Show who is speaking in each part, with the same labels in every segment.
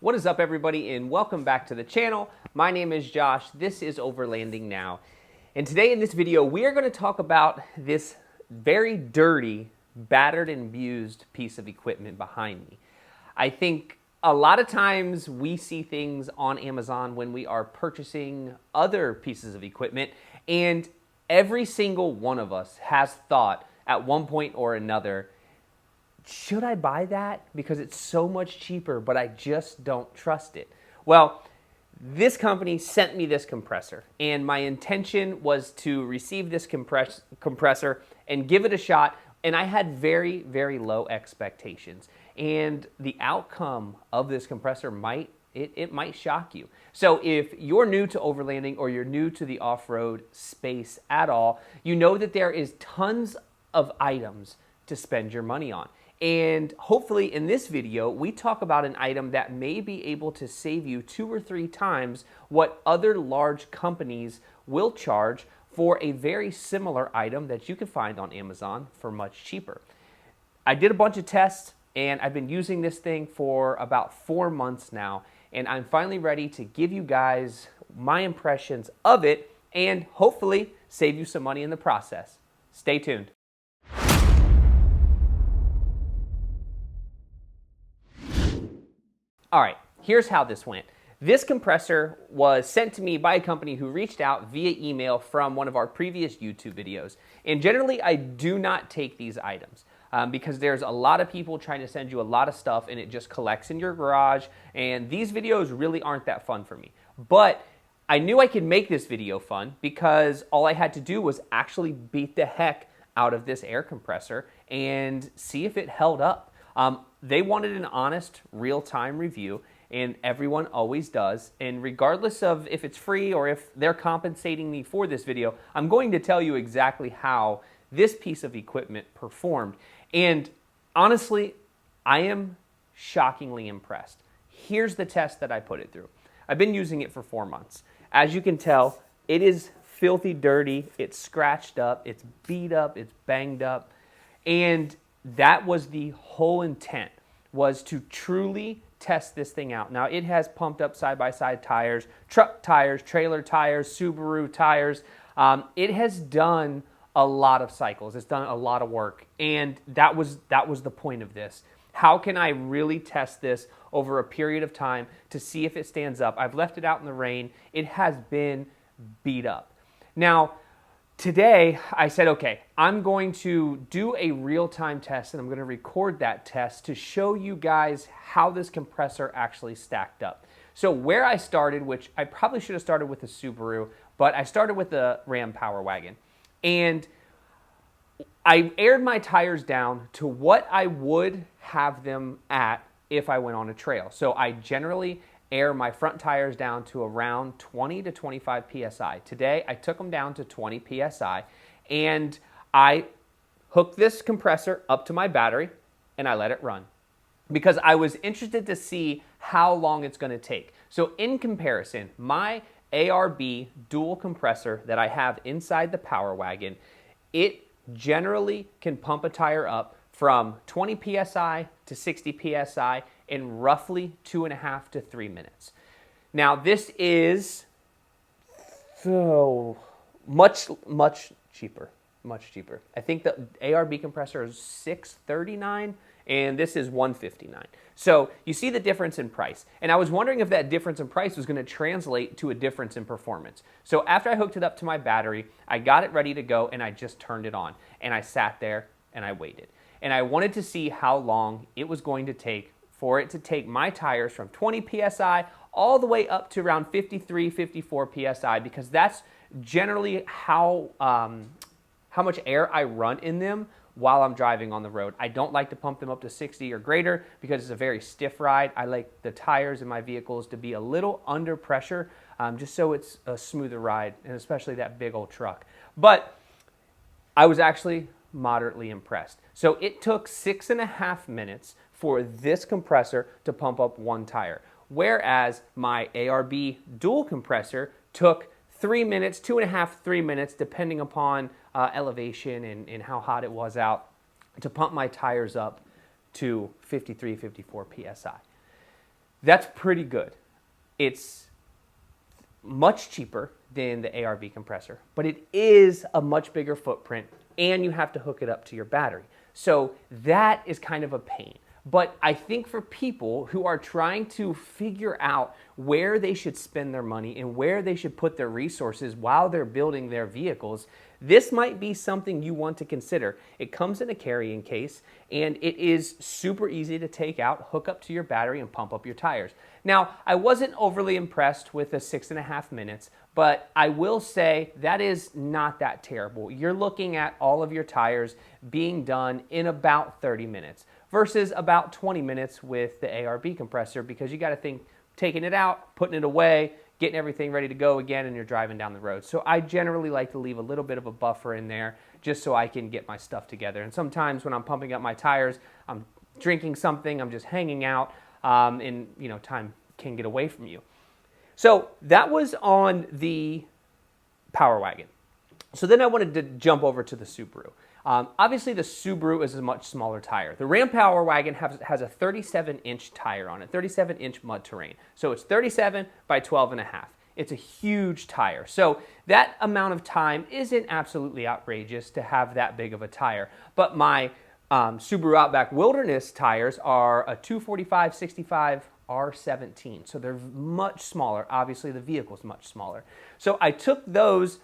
Speaker 1: What is up, everybody, and welcome back to the channel. My name is Josh. This is Overlanding Now. And today in this video, we are going to talk about this very dirty, battered and abused piece of equipment behind me. I think a lot of times we see things on Amazon when we are purchasing other pieces of equipment, and every single one of us has thought at one point or another, should I buy that? Because it's so much cheaper, but I just don't trust it. Well, this company sent me this compressor, and my intention was to receive this compressor and give it a shot, and I had very, very low expectations. And the outcome of this compressor might shock you. So if you're new to overlanding or you're new to the off-road space at all, you know that there is tons of items to spend your money on. And hopefully in this video, we talk about an item that may be able to save you 2 or 3 times what other large companies will charge for a very similar item that you can find on Amazon for much cheaper. I did a bunch of tests, and I've been using this thing for about 4 months now, and I'm finally ready to give you guys my impressions of it and hopefully save you some money in the process. Stay tuned. All right, here's how this went. This compressor was sent to me by a company who reached out via email from one of our previous YouTube videos. And generally, I do not take these items because there's a lot of people trying to send you a lot of stuff and it just collects in your garage. And these videos really aren't that fun for me. But I knew I could make this video fun because all I had to do was actually beat the heck out of this air compressor and see if it held up. They wanted an honest, real-time review, and everyone always does. And regardless of if it's free or if they're compensating me for this video, I'm going to tell you exactly how this piece of equipment performed. And honestly, I am shockingly impressed. Here's the test that I put it through. I've been using it for 4 months. As you can tell, it is filthy dirty, it's scratched up, it's beat up, it's banged up, and that was the whole intent, was to truly test this thing out. Now, it has pumped up side-by-side tires, truck tires, trailer tires, Subaru tires. It has done a lot of cycles. It's done a lot of work, and that was the point of this. How can I really test this over a period of time to see if it stands up? I've left it out in the rain. It has been beat up. Now, today, I said, okay, I'm going to do a real-time test, and I'm going to record that test to show you guys how this compressor actually stacked up. So where I started, which I probably should have started with the Subaru, but I started with the Ram Power Wagon. And I aired my tires down to what I would have them at if I went on a trail. So I generally air my front tires down to around 20 to 25 PSI. Today, I took them down to 20 PSI, and I hooked this compressor up to my battery, and I let it run because I was interested to see how long it's going to take. So in comparison, my ARB dual compressor that I have inside the Power Wagon, it generally can pump a tire up from 20 PSI to 60 PSI in roughly 2.5 to 3 minutes. Now, this is so much cheaper, much cheaper. I think the ARB compressor is $639, and this is $159. So you see the difference in price. And I was wondering if that difference in price was going to translate to a difference in performance. So after I hooked it up to my battery, I got it ready to go, and I just turned it on. And I sat there, and I waited. And I wanted to see how long it was going to take for it to take my tires from 20 PSI all the way up to around 53, 54 PSI, because that's generally how much air I run in them while I'm driving on the road. I don't like to pump them up to 60 or greater because it's a very stiff ride. I like the tires in my vehicles to be a little under pressure, just so it's a smoother ride, and especially that big old truck. But I was actually moderately impressed. So it took 6.5 minutes for this compressor to pump up one tire, whereas my ARB dual compressor took 3 minutes, 2.5, 3 minutes, depending upon elevation and how hot it was out, to pump my tires up to 53, 54 PSI. That's pretty good. It's much cheaper than the ARB compressor, but it is a much bigger footprint, and you have to hook it up to your battery. So that is kind of a pain. But I think for people who are trying to figure out where they should spend their money and where they should put their resources while they're building their vehicles, this might be something you want to consider. It comes in a carrying case, and it is super easy to take out, hook up to your battery, and pump up your tires. Now, I wasn't overly impressed with the 6.5 minutes, but I will say that is not that terrible. You're looking at all of your tires being done in about 30 minutes versus about 20 minutes with the ARB compressor, because you got to think taking it out, putting it away, getting everything ready to go again, and you're driving down the road. So I generally like to leave a little bit of a buffer in there just so I can get my stuff together. And sometimes when I'm pumping up my tires, I'm drinking something, I'm just hanging out, and time can get away from you. So that was on the Power Wagon. So then I wanted to jump over to the Subaru. Obviously, the Subaru is a much smaller tire. The Ram Power Wagon has a 37-inch tire on it, 37-inch mud terrain. So it's 37 by 12.5. It's a huge tire. So that amount of time isn't absolutely outrageous to have that big of a tire. But my Subaru Outback Wilderness tires are a 245/65 R17. So they're much smaller. Obviously, the vehicle's much smaller. So I took those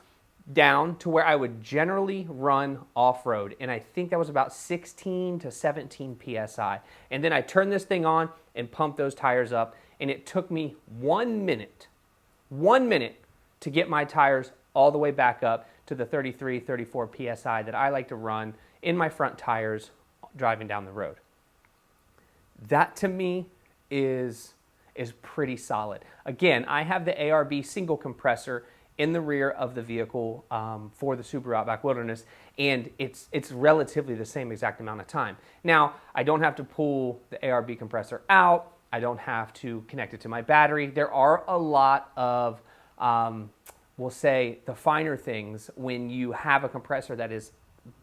Speaker 1: down to where I would generally run off-road, and I think that was about 16 to 17 PSI. And then I turned this thing on and pumped those tires up, and it took me 1 minute to get my tires all the way back up to the 33, 34 PSI that I like to run in my front tires driving down the road. That to me is pretty solid. Again, I have the ARB single compressor in the rear of the vehicle for the Subaru Outback Wilderness, and it's relatively the same exact amount of time. Now, I don't have to pull the ARB compressor out. I don't have to connect it to my battery. There are a lot of, we'll say, the finer things when you have a compressor that is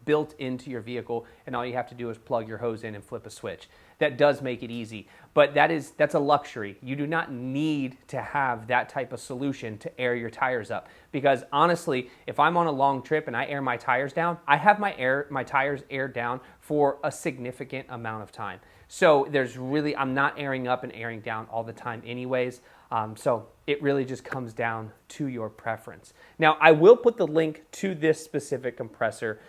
Speaker 1: built into your vehicle and all you have to do is plug your hose in and flip a switch. That does make it easy, but that's a luxury. You do not need to have that type of solution to air your tires up, because honestly, if I'm on a long trip and I air my tires down, I have my tires aired down for a significant amount of time. So I'm not airing up and airing down all the time anyways. So it really just comes down to your preference. Now, I will put the link to this specific compressor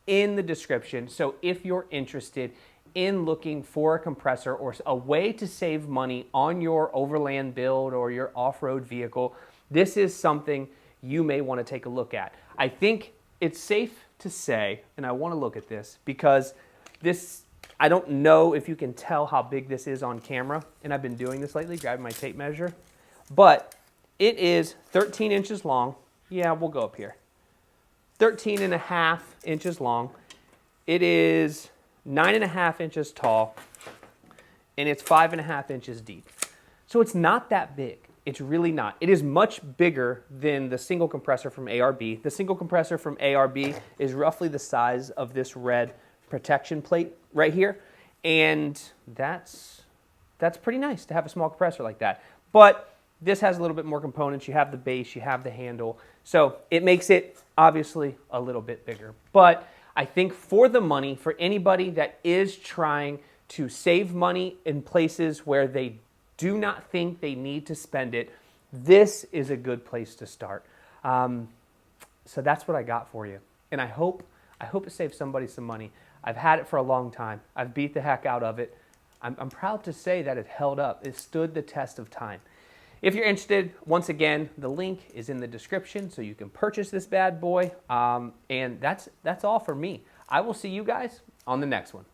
Speaker 1: in the description. So if you're interested in looking for a compressor or a way to save money on your overland build or your off-road vehicle, this is something you may want to take a look at. I think it's safe to say, and I want to look at this because I don't know if you can tell how big this is on camera, and I've been doing this lately, grabbing my tape measure, but it is 13 inches long. Yeah, we'll go up here. 13.5 inches long. It is 9.5 inches tall, and it's 5.5 inches deep. So it's not that big. It's really not. It is much bigger than the single compressor from ARB. The single compressor from ARB is roughly the size of this red protection plate right here, and that's pretty nice to have a small compressor like that. But this has a little bit more components. You have the base, you have the handle, so it makes it obviously a little bit bigger. But I think for the money, for anybody that is trying to save money in places where they do not think they need to spend it, this is a good place to start. So that's what I got for you. And I hope it saves somebody some money. I've had it for a long time. I've beat the heck out of it. I'm proud to say that it held up. It stood the test of time. If you're interested, once again, the link is in the description so you can purchase this bad boy. And that's all for me. I will see you guys on the next one.